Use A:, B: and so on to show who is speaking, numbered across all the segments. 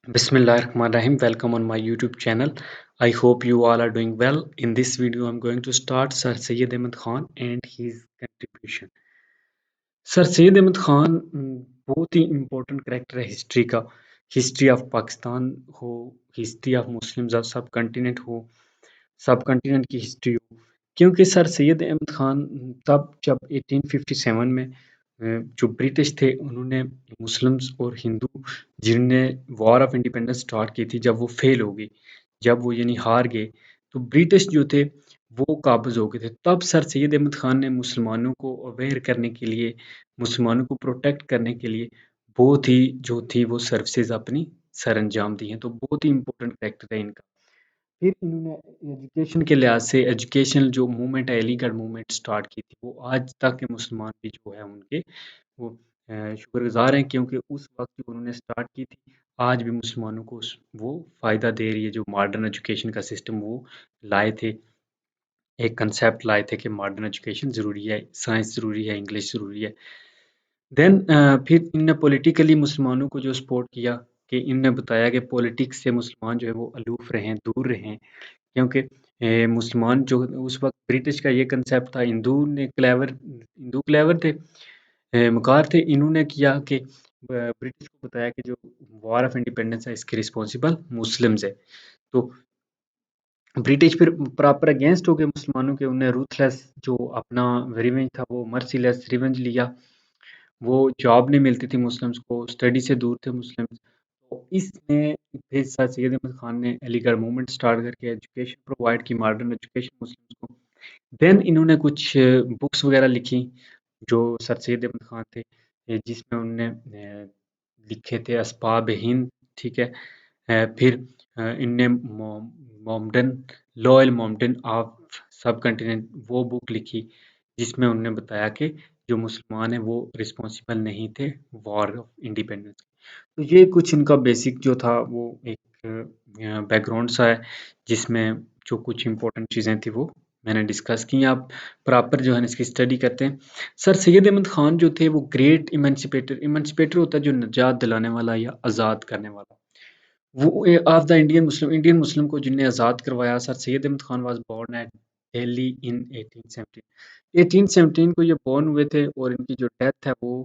A: Bismillahirrahmanirrahim. Welcome on my YouTube channel. I hope you all are doing well. In this video, I'm going to start Sir Syed Ahmed Khan and his contribution. Sir Syed Ahmad Khan बहुत ही important character है history का। History of Pakistan हो, history of Muslims of subcontinent हो, सब continent की history हो। क्योंकि सर सैयद अहमद खान तब जब 1857 में जो ब्रिटिश थे उन्होंने मुस्लिम्स और हिंदू जिनने वॉर ऑफ इंडिपेंडेंस स्टार्ट की थी, जब वो फेल हो गई, जब वो यानी हार गए, तो ब्रिटिश जो थे वो काबज हो गए थे। तब सर सैयद अहमद खान ने मुसलमानों को अवेयर करने के लिए, मुसलमानों को प्रोटेक्ट करने के लिए बहुत ही जो थी वो सर्विसेज अपनी सर अंजाम दी हैं। तो बहुत ही इंपॉर्टेंट फैक्टर है इनका। फिर इन्होंने एजुकेशन के लिहाज से एजुकेशनल जो मूवमेंट है, अलीगढ़ मूवमेंट स्टार्ट की थी, वो आज तक के मुसलमान भी जो है उनके वो शुक्रगुजार हैं, क्योंकि उस वक्त जो उन्होंने स्टार्ट की थी आज भी मुसलमानों को वो फ़ायदा दे रही है। जो मॉडर्न एजुकेशन का सिस्टम वो लाए थे, एक कंसेप्ट लाए थे कि मॉडर्न एजुकेशन ज़रूरी है, साइंस ज़रूरी है, इंग्लिश ज़रूरी है। देन फिर इनने पॉलिटिकली मुसलमानों को जो सपोर्ट किया, कि इनने बताया कि पॉलिटिक्स से मुसलमान जो है वो अलूफ रहें, दूर रहें। क्योंकि मुसलमान जो उस वक्त ब्रिटिश का ये कंसेप्ट था, हिंदू क्लेवर थे, मकार थे। इन्होंने किया कि ब्रिटिश को बताया कि जो वॉर ऑफ इंडिपेंडेंस है इसके रिस्पॉन्सिबल मुस्लिम्स है। तो ब्रिटिश फिर प्रॉपर अगेंस्ट हो गए मुसलमानों के। उन्हें रूथलेस जो अपना रिवेंज था, वो मर्सीलेस रिवेंज लिया। वो जॉब नहीं मिलती थी मुस्लिम्स को, स्टडी से दूर थे मुस्लिम्स। तो इसने फिर सर सैयद अहमद खान ने अलीगढ़ मूवमेंट स्टार्ट करके एजुकेशन प्रोवाइड की, मॉडर्न एजुकेशन मुस्लिम्स को। देन इन्होंने कुछ बुक्स वगैरह लिखी जो सर सैयद अहमद खान थे, जिसमें उन्होंने लिखे थे असबाब हिंद, ठीक है। फिर इनने मोमडन लॉयल मोमडन ऑफ सब कंटिनेंट वो बुक लिखी, जिसमें उन्होंने बताया कि जो मुसलमान हैं वो रिस्पॉन्सिबल नहीं थे वॉर ऑफ इंडिपेंडेंस। तो ये कुछ इनका बेसिक जो था वो एक बैकग्राउंड सा है, जिसमें जो कुछ इंपॉर्टेंट चीज़ें थी वो मैंने डिस्कस की। आप प्रॉपर जो है इसकी स्टडी करते हैं। सर सैयद अहमद खान जो थे वो ग्रेट इमेंसिपेटर, इमेंसिपेटर होता है जो निजात दिलाने वाला या आज़ाद करने वाला। वो ऑफ द इंडियन मुस्लिम को जिनने आज़ाद करवाया। Sir Syed Ahmad Khan was born at Delhi in 1817। 1817 को ये बोर्न हुए थे और इनकी जो डेथ है वो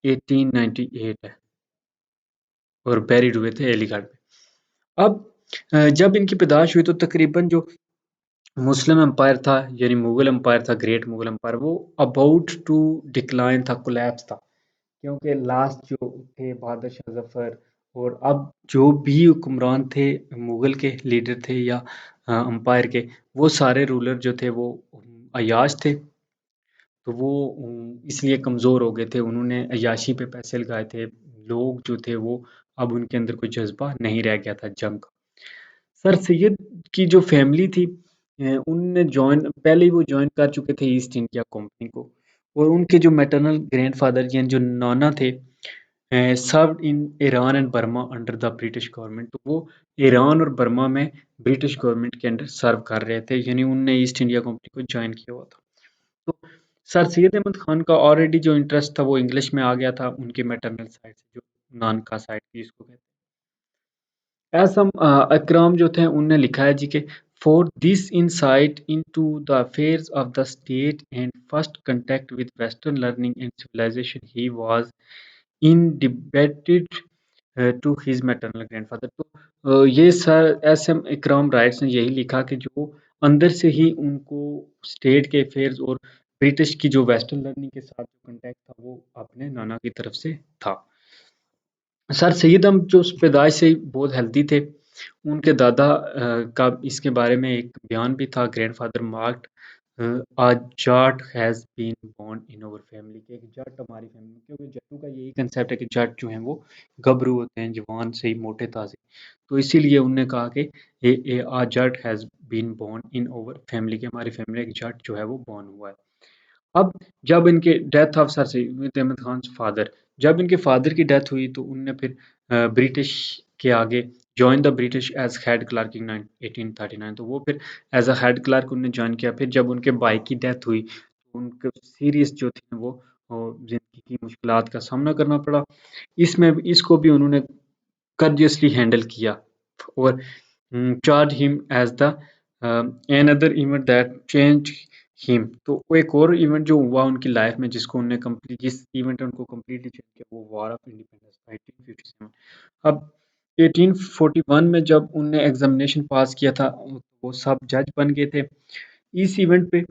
A: 1898 है, और बेरिड हुए थे अलीगढ़ में। अब जब इनकी पैदाइश हुई तो तकरीबन जो मुस्लिम एम्पायर था, यानी मुगल एम्पायर था, ग्रेट मुगल एम्पायर, वो अबाउट टू डिक्लाइन था, कोलैप्स था। क्योंकि लास्ट जो थे बहादुर शाह जफर, और अब जो भी हुक्मरान थे, मुगल के लीडर थे या एम्पायर के, वो सारे रूलर जो थे वो अयाश थे। तो वो इसलिए कमज़ोर हो गए थे, उन्होंने अय्याशी पे पैसे लगाए थे। लोग जो थे वो अब उनके अंदर कोई जज्बा नहीं रह गया था जंग का। सर सैयद की जो फैमिली थी, उनने जॉइन पहले ही वो जॉइन कर चुके थे ईस्ट इंडिया कंपनी को। और उनके जो मैटरनल ग्रैंडफादर यानी जो नाना थे, served in Iran and Burma under the British government. तो वो ईरान और बर्मा में ब्रिटिश गवर्नमेंट के अंडर सर्व कर रहे थे, यानी उनने ईस्ट इंडिया कंपनी को ज्वाइन किया हुआ था। तो सर सैयद अहमद खान का ऑलरेडी जो इंटरेस्ट था वो इंग्लिश में आ गया था, उनके मैटरनल साइड से, जो नानका साइड की जिसको कहते हैं। एसम अकराम जो थे उनने लिखा है जी के for this insight into the affairs of the state and first contact with western learning and civilisation he was indebted to his maternal grandfather. तो ये sir S M Ikram writes ने यही लिखा कि जो अंदर से ही उनको स्टेट के अफेयर्स और ब्रिटिश की जो वेस्टर्न लर्निंग के साथ जो कंटेक्ट था वो अपने नाना की तरफ से था। सर सैयद हम जो पैदाइश से ही बहुत हेल्दी थे। उनके दादा का इसके बारे में एक बयान भी था, grandfather marked a Jat has been born in our family, कि एक जट हमारी फैमिली में, क्योंकि जट्टू का यही कंसेप्ट है कि जट जो हैं वो गबरू होते हैं, जवान से ही मोटे ताजे। तो इसीलिए उन्होंने कहा कि a Jat has been born in our family, कि हमारी फैमिली में एक जट जो है वो बोर्न हुआ है। अब जब इनके death of sir Syed Ahmad Khan father, जब इनके फादर की डेथ हुई तो उनने फिर ब्रिटिश के आगे join the British as head clerk in 1839। तो वो फिर एज अ हेड क्लर्क उन्होंने ज्वाइन किया। फिर जब उनके भाई की डेथ हुई तो उनको सीरियस जो थी वो जिंदगी की मुश्किलात का सामना करना पड़ा। इसमें इसको भी उन्होंने courteously हैंडल किया और charge him as the another event that changed him। तो वो एक और इवेंट जो हुआ उनकी लाइफ में जिसको उन्होंने कंप्लीट जिस इवेंट ने उनको कम्प्लीटली चेंज किया वो वॉर ऑफ इंडिपेंडेंस 1857। अब 1841 में जब उनने एग्जामिनेशन पास किया था वो सब जज बन गए थे। इस इवेंट पे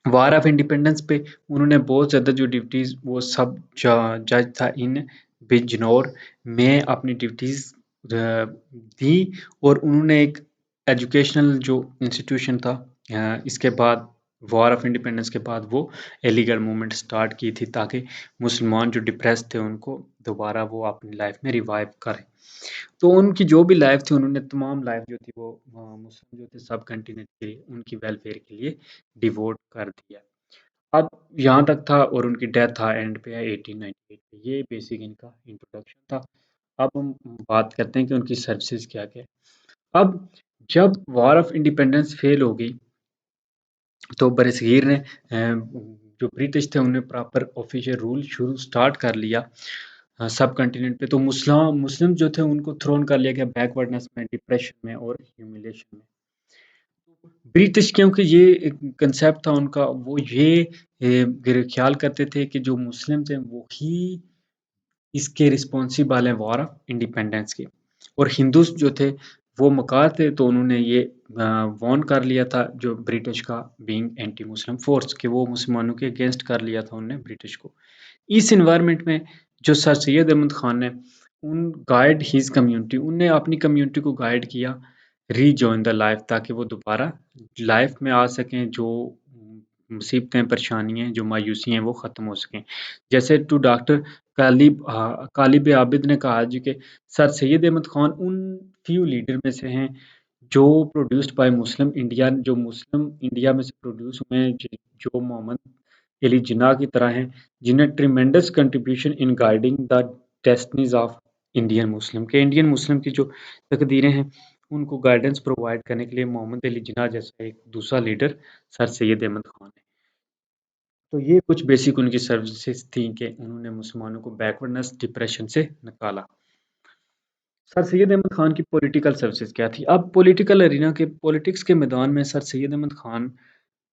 A: वार ऑफ इंडिपेंडेंस पे उन्होंने बहुत ज़्यादा जो ड्यूटीज़ वो सब जज था इन बिजनौर में अपनी ड्यूटीज़ दी और उन्होंने एक एजुकेशनल जो इंस्टीट्यूशन था इसके बाद वार ऑफ इंडिपेंडेंस के बाद वो एलीगल मूवमेंट स्टार्ट की थी ताकि मुसलमान जो डिप्रेस थे उनको दोबारा वो अपनी लाइफ में रिवाइव करें। तो उनकी जो भी लाइफ थी उन्होंने तमाम लाइफ जो थी वो मुस्लिम जो थे सब कंटिनेंट के उनकी वेलफेयर के लिए डिवोट कर दिया। अब यहाँ तक था और उनकी डेथ था एंड पे है 1898 पे। ये बेसिक इनका इंट्रोडक्शन था। अब हम बात करते हैं कि उनकी सर्विसेज क्या क्या है। अब जब वॉर ऑफ इंडिपेंडेंस फेल हो गई तो बरसगीर ने जो ब्रिटिश थे उन्हें प्रॉपर ऑफिशियल रूल शुरू स्टार्ट कर लिया सब कंटिनेंट पे। तो मुस्लिम जो थे उनको थ्रोन कर लिया गया बैकवर्डनेस में, डिप्रेशन में और ह्यूमिलेशन में। ब्रिटिश क्योंकि ये कंसेप्ट था उनका वो ये ख्याल करते थे कि जो मुस्लिम्स हैं वो ही इसके रिस्पॉन्सिबल हैं वॉर ऑफ इंडिपेंडेंस के और हिंदूस जो थे वो मकार थे। तो उन्होंने ये वॉर्न कर लिया था जो ब्रिटिश का बीइंग एंटी मुस्लिम फोर्स कि वो मुसलमानों के अगेंस्ट कर लिया था उन्होंने ब्रिटिश को। इस इन्वायरमेंट में जो सर सैयद अहमद खान ने उन गाइड हिज कम्युनिटी उनने अपनी कम्युनिटी को गाइड किया रीजॉइन द लाइफ ताकि वो दोबारा लाइफ में आ सकें। जो मुसीबतें परेशानियाँ जो मायूसी हैं वो ख़त्म हो सकें। जैसे टू डॉक्टर कालिब आबिद ने कहा जी कि सर सैयद अहमद खान उन फ्यू लीडर में से हैं जो प्रोड्यूस्ड बाय मुस्लिम इंडिया जो मुस्लिम इंडिया में से प्रोड्यूस हुए हैं जो मोहम्मद अली जिन्ना की तरह हैं जिन्हें tremendous contribution in guiding the destinies of Indian Muslim के इंडियन मुस्लिम की जो तकदीरें हैं उनको गाइडेंस प्रोवाइड करने के लिए मोहम्मद अली जिन्ना जैसा एक दूसरा लीडर सर सैयद अहमद खान है। तो ये कुछ बेसिक उनकी सर्विसेज थी कि उन्होंने मुसलमानों को बैकवर्डनेस डिप्रेशन से निकाला। सर सैयद अहमद खान की पॉलिटिकल सर्विसेज क्या थी? अब पॉलिटिकल अरीना के पॉलिटिक्स के मैदान में सर सैयद अहमद खान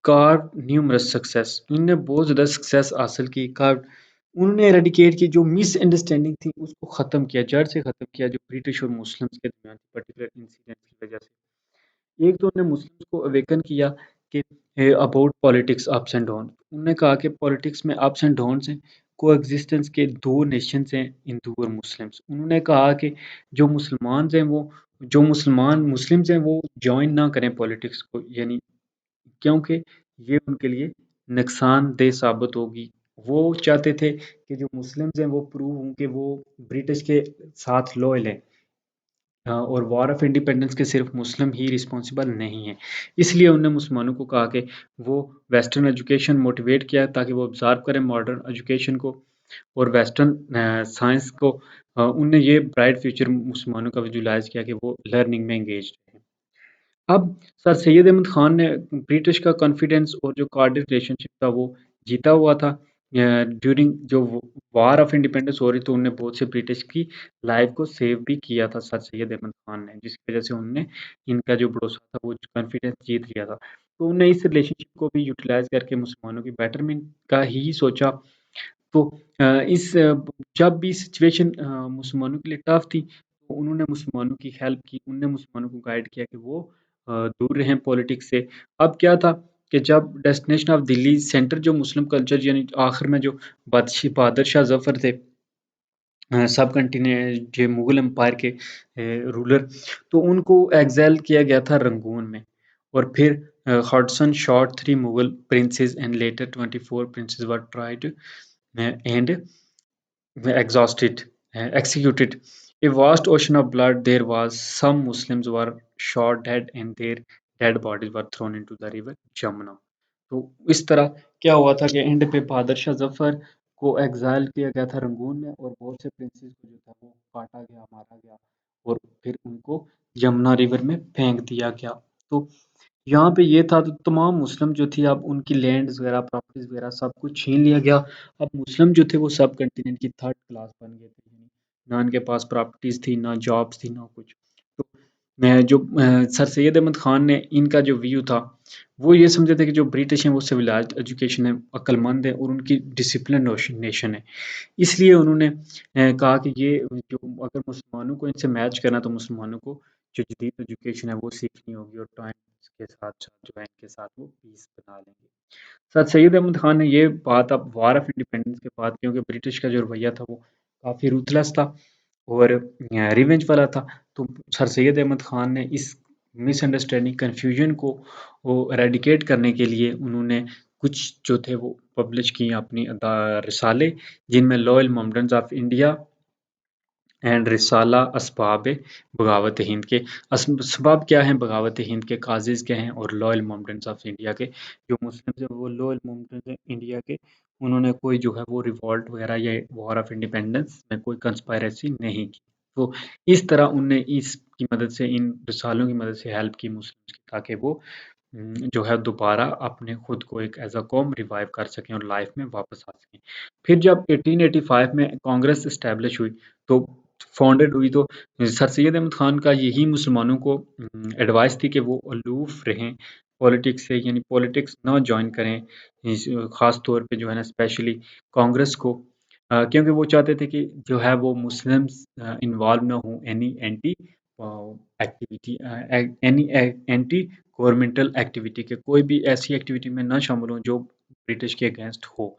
A: का न्यूमरस सक्सेस इनने बहुत ज़्यादा सक्सेस हासिल की का उन्होंने एरेडिकेट की जो मिसअंडरस्टैंडिंग थी उसको ख़त्म किया जड़ से ख़त्म किया जो ब्रिटिश और मुस्लिम्स के दरमियान पर्टिकुलर इंसिडेंट की वजह से। एक तो उन्होंने मुस्लिम्स को अवेकन किया कि about politics ups and down. उन्होंने कहा कि पॉलिटिक्स में अप्स एंड डाउन्स हैं, कोएग्जिस्टेंस के 2 नेशंस हैं हिंदू और मुस्लिम्स। उन्होंने कहा कि जो मुसलमान हैं वो जो मुसलमान मुस्लिम्स हैं वो जॉइन ना करें पॉलिटिक्स को यानी क्योंकि ये उनके लिए नुकसानदेह साबित होगी। वो चाहते थे कि जो मुस्लिम्स हैं वो प्रूव हों कि वो ब्रिटिश के साथ लॉयल हैं। और वॉर ऑफ इंडिपेंडेंस के सिर्फ मुस्लिम ही रिस्पॉन्सिबल नहीं है। इसलिए उन्होंने मुसलमानों को कहा कि वो वेस्टर्न एजुकेशन मोटिवेट किया ताकि वो ऑब्जर्व करें मॉडर्न एजुकेशन को और वेस्टर्न साइंस को। उनने ये ब्राइट फ्यूचर मुसलमानों का विजुलाइज किया कि वो लर्निंग में एंगेज रहें। अब सर सैयद अहमद खान ने ब्रिटिश का कॉन्फिडेंस और जो कार्डिफ रिलेशनशिप था वो जीता हुआ था। ड्यूरिंग जो वार ऑफ इंडिपेंडेंस हो रही तो उन्होंने बहुत से ब्रिटिश की लाइफ को सेव भी किया था सर सैयद अहमद खान ने जिसकी वजह से उन्होंने इनका जो भरोसा था वो कॉन्फिडेंस जीत लिया था। तो उन्होंने इस रिलेशनशिप को भी यूटिलाइज करके मुसलमानों की बेटरमेंट का ही सोचा। तो जब भी सिचुएशन मुसलमानों के लिए टफ थी तो उन्होंने मुसलमानों की हेल्प की उन्होंने मुसलमानों को गाइड किया कि वो दूर रहें पॉलिटिक्स से। अब क्या था कि जब डेस्टिनेशन ऑफ दिल्ली सेंटर जो मुस्लिम कल्चर यानी आखिर में जो बहादुर शाह जफर थे सब कंटिनेंट जो मुगल एम्पायर के रूलर तो उनको एग्जाइल किया गया था रंगून में। और फिर Hodson shot 3 Mughal princess and later 24 princess were tried and executed. A vast ocean of blood there was. Some Muslims were shot dead and their dead bodies were thrown into the river Jamuna. तो इस तरह क्या हुआ था कि and पे बहादुर शाह जफर को exile किया गया था रंगून में और बहुत से प्रिंसेस को जो था वो काटा गया मारा गया और फिर उनको यमुना रिवर में फेंक दिया गया। तो यहाँ पे ये था तो तमाम मुस्लिम जो थी अब उनकी लैंड्स वगैरह प्रॉपर्टीज वगैरह सब कुछ छीन लिया गया। अब मुस्लिम जो थे वो सब कंटिनेंट की थर्ड क्लास बन गए थे। ना इनके पास प्रॉपर्टीज़ थी, ना जॉब्स थी, ना कुछ। तो जो सर सैयद अहमद ख़ान ने इनका जो व्यू था, वो ये समझे थे कि जो ब्रिटिश हैं वो सिविलाइज़्ड एजुकेशन है, अक्लमंद है और उनकी डिसिप्लिन नेशन है। इसलिए उन्होंने कहा कि ये जो अगर मुसलमानों को इनसे मैच करना तो मुसलमानों को जो जदीद एजुकेशन है वो सीखनी होगी और टाइम के साथ-साथ जो है इनके साथ वो पीस बना लेंगे। सर सैयद अहमद ख़ान ने ये बात अब वार ऑफ इंडिपेंडेंस के बाद क्योंकि ब्रिटिश का जो रवैया था वो काफ़ी रूथलेस था और रिवेंज वाला था। तो सर सैयद अहमद ख़ान ने इस मिसअंडरस्टैंडिंग कन्फ्यूजन को वो एरेडिकेट करने के लिए उन्होंने कुछ जो थे वो पब्लिश किए अपनी रिसाले जिनमें loyal moments of India and Risala Asbab Baghawat Hind के असबाब क्या हैं, बगावत हिंद के काजेज़ क्या हैं और लॉयल मोमेंट्स ऑफ इंडिया के जो मुस्लिम्स हैं वो लॉयल मोमेंट्स हैं इंडिया के। उन्होंने कोई जो है वो रिवॉल्ट वगैरह या वॉर ऑफ इंडिपेंडेंस में कोई कंस्पायरेसी नहीं की। तो इस तरह उनने इसकी मदद से इन रिसालों की मदद से हेल्प की मुस्लिम्स की ताकि वो जो है दोबारा अपने खुद को एक एज़ अ कौम रिवाइव कर सकें और लाइफ में वापस आ सकें। फिर जब 1885 में कांग्रेस एस्टेब्लिश हुई तो फाउंडेड हुई तो सर सैयद अहमद ख़ान का यही मुसलमानों को एडवाइस थी कि वो अलूफ़ रहें पॉलिटिक्स से यानी पॉलिटिक्स ना जॉइन करें ख़ास तौर पे जो है ना स्पेशली कांग्रेस को क्योंकि वो चाहते थे कि जो है वो मुस्लिम्स इन्वॉल्व ना हों any anti activity any anti governmental activity के कोई भी ऐसी एक्टिविटी में ना शामिल हों जो ब्रिटिश के अगेंस्ट हो।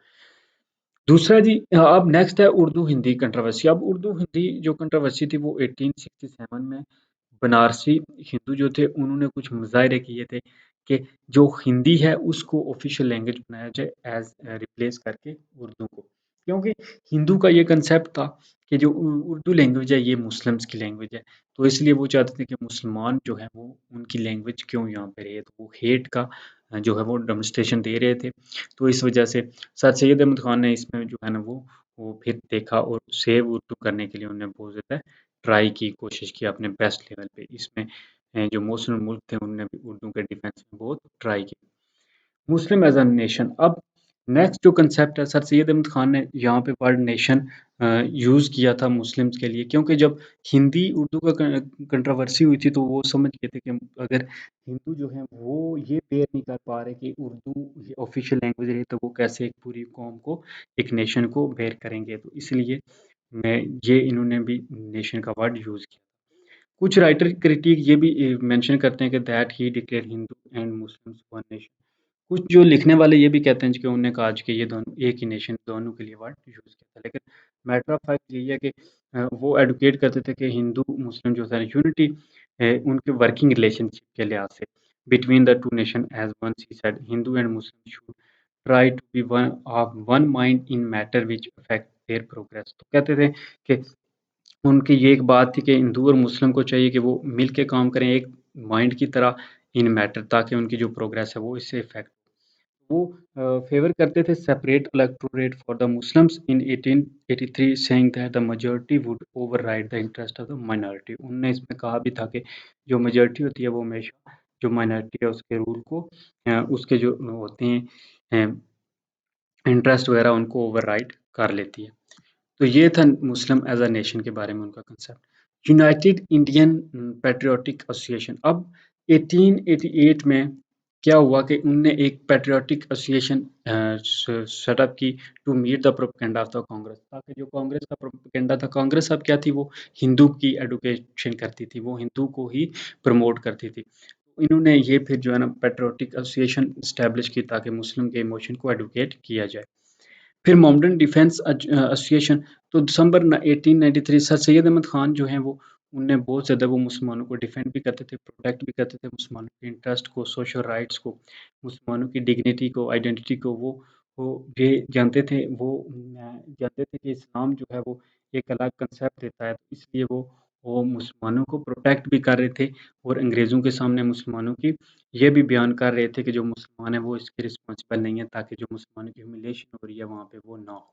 A: दूसरा जी अब नेक्स्ट है उर्दू हिंदी कंट्रोवर्सी। अब उर्दू हिंदी जो कंट्रोवर्सी थी वो 1867 में बनारसी हिंदू जो थे उन्होंने कुछ मुज़ाहिरे किए थे कि जो हिंदी है उसको ऑफिशियल लैंग्वेज बनाया जाए एज़ रिप्लेस करके उर्दू को। क्योंकि हिंदू का ये कंसेप्ट था कि जो उर्दू लैंग्वेज है ये मुस्लिम्स की लैंग्वेज है। तो इसलिए वो चाहते थे कि मुसलमान जो है वो उनकी लैंग्वेज क्यों यहाँ पे रहे? तो वो हेट का जो है वो डेमोंस्ट्रेशन दे रहे थे। तो इस वजह से सर सैयद अहमद ख़ान ने इसमें जो है ना वो फिर देखा और सेव उर्दू करने के लिए उन्होंने बहुत ज़्यादा ट्राई की, कोशिश की अपने बेस्ट लेवल पे। इसमें जो मुस्लिम मुल्क थे उन्होंने भी उर्दू के डिफेंस में बहुत ट्राई की। मुस्लिम एज़ अ नेशन अब नेक्स्ट जो कंसेप्ट है सर सैयद अहमद ख़ान ने यहाँ पे वर्ड नेशन यूज़ किया था मुस्लिम्स के लिए क्योंकि जब हिंदी उर्दू का कंट्रोवर्सी हुई थी तो वो समझ गए थे कि अगर हिंदू जो हैं वो ये बेयर नहीं कर पा रहे कि उर्दू ऑफिशियल लैंग्वेज रही तो वो कैसे एक पूरी कौम को एक नेशन को बेयर करेंगे तो इसलिए मैं ये इन्होंने भी नेशन का वर्ड यूज़ किया। कुछ राइटर क्रिटिक ये भी मेंशन करते हैं कि that he declare Hindu and Muslims one nation. कुछ जो लिखने वाले ये भी कहते हैं कि उन्होंने कहा कि ये दोनों एक ही नेशन दोनों के लिए वर्ड यूज़ किया था। लेकिन मैटर ऑफ फैक्ट यही है कि वो एडवोकेट करते थे कि हिंदू मुस्लिम जो था यूनिटी उनके वर्किंग रिलेशनशिप के लिहाज से between the two nation as one he said Hindu and Muslim should try to be one of one mind in matter which affect their progress. तो कहते थे कि उनकी ये एक बात थी कि हिंदू और मुस्लिम को चाहिए कि वो मिल के काम करें एक माइंड की तरह इन मैटर ताकि उनकी जो प्रोग्रेस है वो इससे इफेक्ट वो फेवर करते थे separate electorate for the Muslims in 1883 saying that the majority would override the interest of the minority. उन्होंने इसमें कहा भी था कि जो मेजॉरिटी होती है वो हमेशा जो माइनॉरिटी है उसके रूल को उसके जो होते हैं इंटरेस्ट वगैरह उनको ओवरराइड कर लेती है। तो ये था मुस्लिम एज अ नेशन के बारे में उनका concept. United Indian patriotic association अब 1888 में क्या हुआ कि उनने एक पैट्रियोटिक एसोसिएशन सेटअप की to meet the propaganda of the Congress ताकि जो कांग्रेस का प्रोपेगेंडा था कांग्रेस अब क्या थी वो हिंदू की एडुकेशन करती थी वो हिंदू को ही प्रमोट करती थी। इन्होंने ये फिर जो है ना पैट्रियोटिक एसोसिएशन इस्टेब्लिश की ताकि मुस्लिम के इमोशन को एडुकेट किया जाए। फिर मोमडन डिफेंस एसोसिएशन तो दिसंबर 1893 सर सैयद अहमद खान जो हैं वो उनने बहुत ज़्यादा वो मुसलमानों को डिफेंड भी करते थे प्रोटेक्ट भी करते थे मुसलमानों के इंटरेस्ट को सोशल राइट्स को मुसलमानों की डिग्निटी को आइडेंटिटी को वो ये जानते थे वो जानते थे कि इस्लाम जो है वो एक अलग कंसेप्ट देता है तो इसलिए वो मुसलमानों को प्रोटेक्ट भी कर रहे थे और अंग्रेज़ों के सामने मुसलमानों की ये भी बयान कर रहे थे कि जो मुसलमान है वो इसके रिस्पॉन्सिबल नहीं है ताकि जो मुसलमानों की ह्यूमिलिएशन हो रही है वहाँ पे वो ना हो।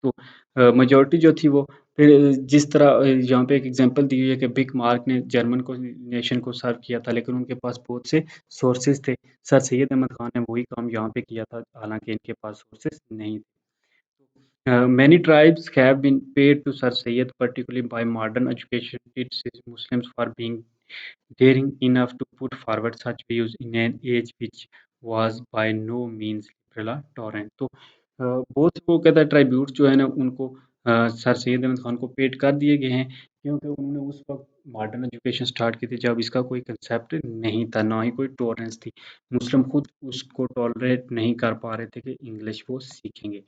A: तो मेजॉरिटी जो थी वो फिर जिस तरह यहाँ पे एक एग्जांपल दी हुई है कि बिग मार्क ने जर्मन को नेशन को सर्व किया था लेकिन उनके पास बहुत से सोर्सेज थे। सर सैयद अहमद खान ने वही काम यहाँ पे किया था हालांकि इनके पास सोर्सेज नहीं थे। Many tribes have been paid to Sir Syed, particularly by modern education. It sees Muslims for being daring enough to put forward such views in an age which was by no means liberal or tolerant. तो बहुत वो कहता है tribute जो है ना उनको sir Syed Ahmad Khan को पेड कर दिए गए हैं क्योंकि उन्होंने उस वक्त मॉडर्न एजुकेशन स्टार्ट की थी जब इसका कोई कंसेप्ट नहीं था ना ही कोई टॉलरेंस थी मुस्लिम खुद उसको टॉलरेट नहीं कर पा रहे थे कि इंग्लिश वो सीखेंगे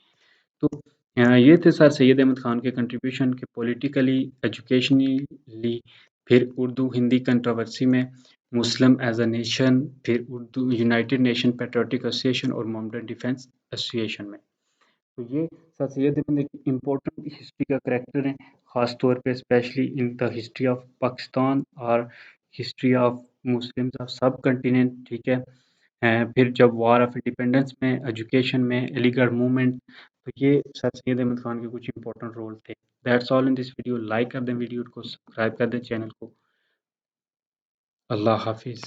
A: तो ये थे सर सैयद अहमद खान के कंट्रीब्यूशन के पॉलिटिकली एजुकेशनली फिर उर्दू हिंदी कंट्रोवर्सी में मुस्लिम एज अ नेशन फिर Urdu United nation patriotic association और मॉडर्न डिफेंस एसोसिएशन में तो ये सर सैयद अहमद एक इम्पोर्टेंट हिस्ट्री का करेक्टर है ख़ास तौर पे specially in the history of Pakistan और हिस्ट्री ऑफ मुस्लिम्स ऑफ सब कंटिनेंट ठीक है फिर जब वॉर ऑफ इंडिपेंडेंस में एजुकेशन में अलीगढ़ मूवमेंट तो ये सर सैयद अहमद खान के कुछ इंपॉर्टेंट रोल थे that's all in this video like कर दें वीडियो को सब्सक्राइब कर दें चैनल को अल्लाह हाफिज़